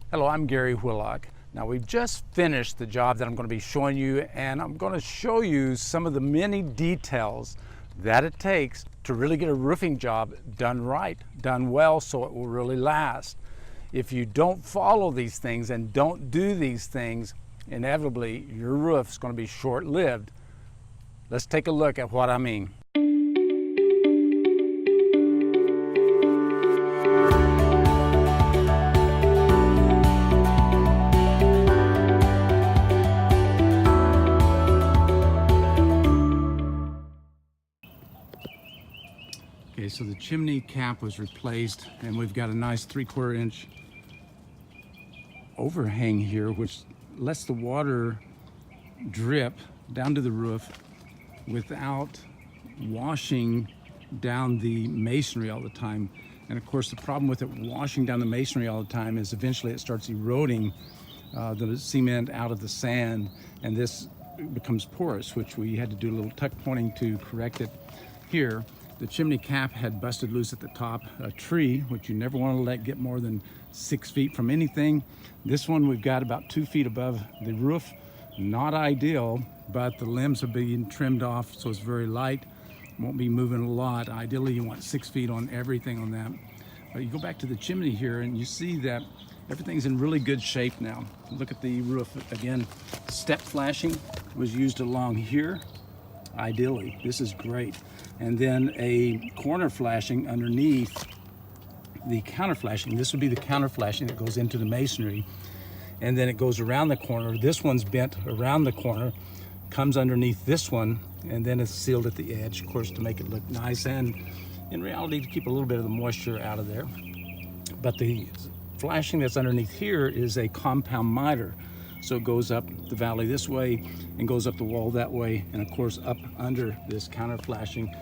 Hello, I'm Gary Whillock. Now we've just finished the job that I'm going to be showing you, and I'm going to show you some of the many details that it takes to really get a roofing job done right, done well, so it will really last. If you don't follow these things and don't do these things, inevitably your roof's going to be short-lived. Let's take a look at what I mean. Okay, so the chimney cap was replaced, and we've got a nice 3/4 inch overhang here, which lets the water drip down to the roof without washing down the masonry all the time. And of course, the problem with it washing down the masonry all the time is eventually it starts eroding the cement out of the sand, and this becomes porous, which we had to do a little tuck pointing to correct it here. The chimney cap had busted loose at the top, a tree, which you never want to let get more than 6 feet from anything. This one we've got about 2 feet above the roof. Not ideal, but the limbs are being trimmed off, so it's very light. Won't be moving a lot. Ideally, you want 6 feet on everything on that. But you go back to the chimney here and you see that everything's in really good shape now. Look at the roof again. Step flashing was used along here. Ideally, this is great. And then a corner flashing underneath the counter flashing. This would be the counter flashing that goes into the masonry, and then it goes around the corner. This one's bent around the corner, comes underneath this one, and then it's sealed at the edge, of course, to make it look nice, and in reality to keep a little bit of the moisture out of there. But the flashing that's underneath here is a compound miter. So it goes up the valley this way and goes up the wall that way, and of course up under this counter flashing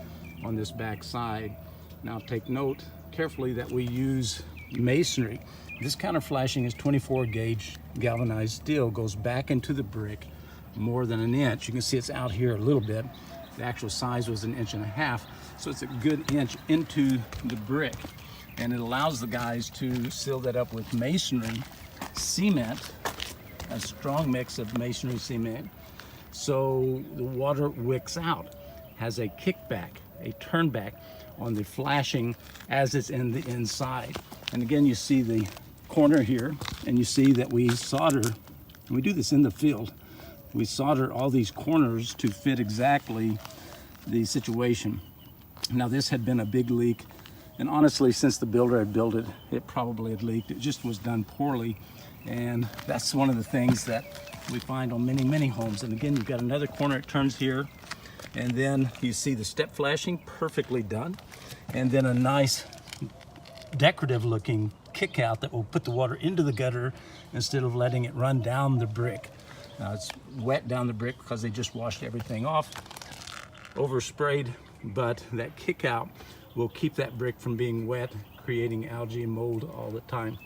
on this back side. Now take note carefully that we use masonry. This counter flashing is 24 gauge galvanized steel, goes back into the brick more than an inch. You can see it's out here a little bit. The actual size was 1.5 inches, so it's a good inch into the brick, and it allows the guys to seal that up with masonry cement, a strong mix of masonry cement, so the water wicks out, has a kickback, a turn back on the flashing as it's in the inside. And again, you see the corner here, and you see that we solder, and we do this in the field, we solder all these corners to fit exactly the situation. Now this had been a big leak, and honestly, since the builder had built it, it probably had leaked. It just was done poorly. And that's one of the things that we find on many homes. And again, you've got another corner, it turns here, and then you see the step flashing, perfectly done, and then a nice decorative looking kick out that will put the water into the gutter instead of letting it run down the brick. Now it's wet down the brick because they just washed everything off, oversprayed, but that kick out will keep that brick from being wet, creating algae and mold all the time.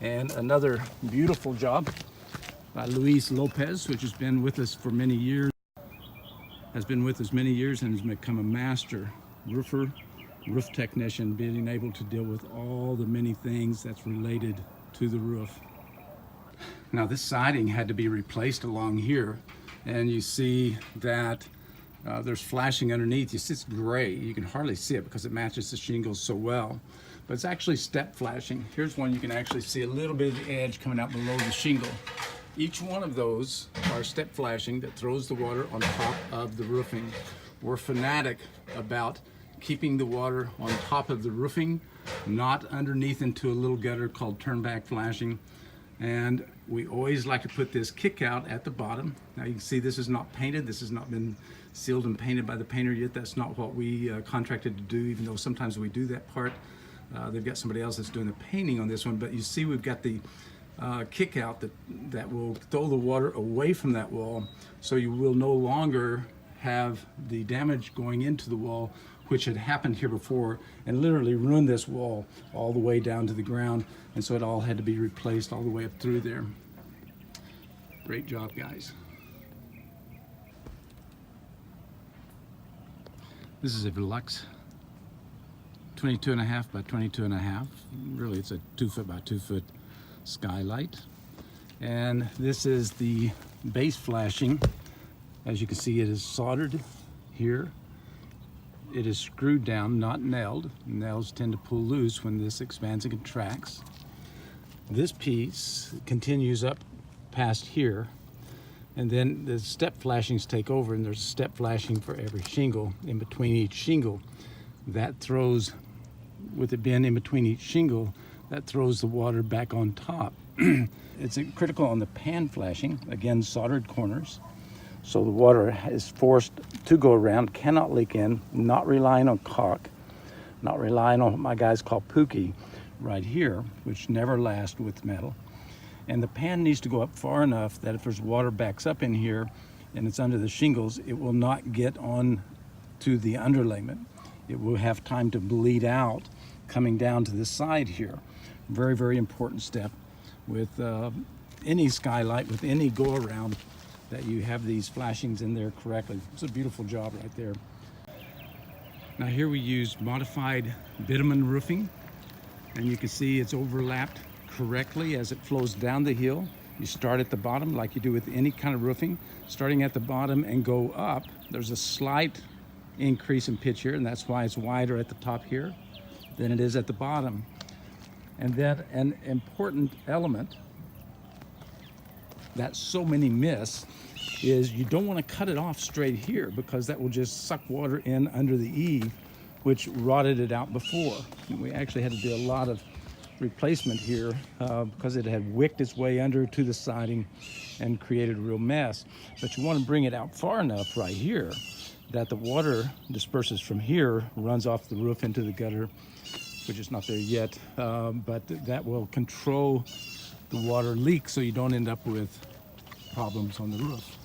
And another beautiful job by Luis Lopez, which has been with us for many years, and has become a master roofer, roof technician, being able to deal with all the many things that's related to the roof. Now this siding had to be replaced along here, and you see that there's flashing underneath. You see it's gray. You can hardly see it because it matches the shingles so well. But it's actually step flashing. Here's one you can actually see a little bit of the edge coming out below the shingle. Each one of those are step flashing that throws the water on top of the roofing. We're fanatic about keeping the water on top of the roofing, not underneath into a little gutter called turn back flashing. And we always like to put this kick out at the bottom. Now you can see this is not painted. This has not been sealed and painted by the painter yet. That's not what we contracted to do, even though sometimes we do that part. They've got somebody else that's doing the painting on this one, but you see we've got the kick out that will throw the water away from that wall, so you will no longer have the damage going into the wall, which had happened here before and literally ruined this wall all the way down to the ground, and so it all had to be replaced all the way up through there. Great job, guys. This is a Velux 22.5 by 22.5. Really, it's a 2 foot by 2 foot skylight. And this is the base flashing. As you can see, it is soldered here. It is screwed down, not nailed. Nails tend to pull loose when this expands and contracts. This piece continues up past here, and then the step flashings take over, and there's step flashing for every shingle. In between each shingle, that throws, with it being in between each shingle, that throws the water back on top. It's critical on the pan flashing, again soldered corners, so the water is forced to go around, cannot leak in, not relying on caulk, not relying on what my guys call pookie right here, which never lasts with metal. And the pan needs to go up far enough that if there's water backs up in here and it's under the shingles, it will not get on to the underlayment. It will have time to bleed out coming down to the side here. Very, very important step with any skylight, with any go around, that you have these flashings in there correctly. It's a beautiful job right there. Now here we use modified bitumen roofing, and you can see it's overlapped correctly as it flows down the hill. You start at the bottom like you do with any kind of roofing, starting at the bottom and go up. There's a slight increase in pitch here, and that's why it's wider at the top here than it is at the bottom. And then an important element that so many miss is you don't want to cut it off straight here, because that will just suck water in under the eave, which rotted it out before. And we actually had to do a lot of replacement here because it had wicked its way under to the siding and created a real mess. But you want to bring it out far enough right here that the water disperses from here, runs off the roof into the gutter, which is not there yet, but that will control the water leak so you don't end up with problems on the roof.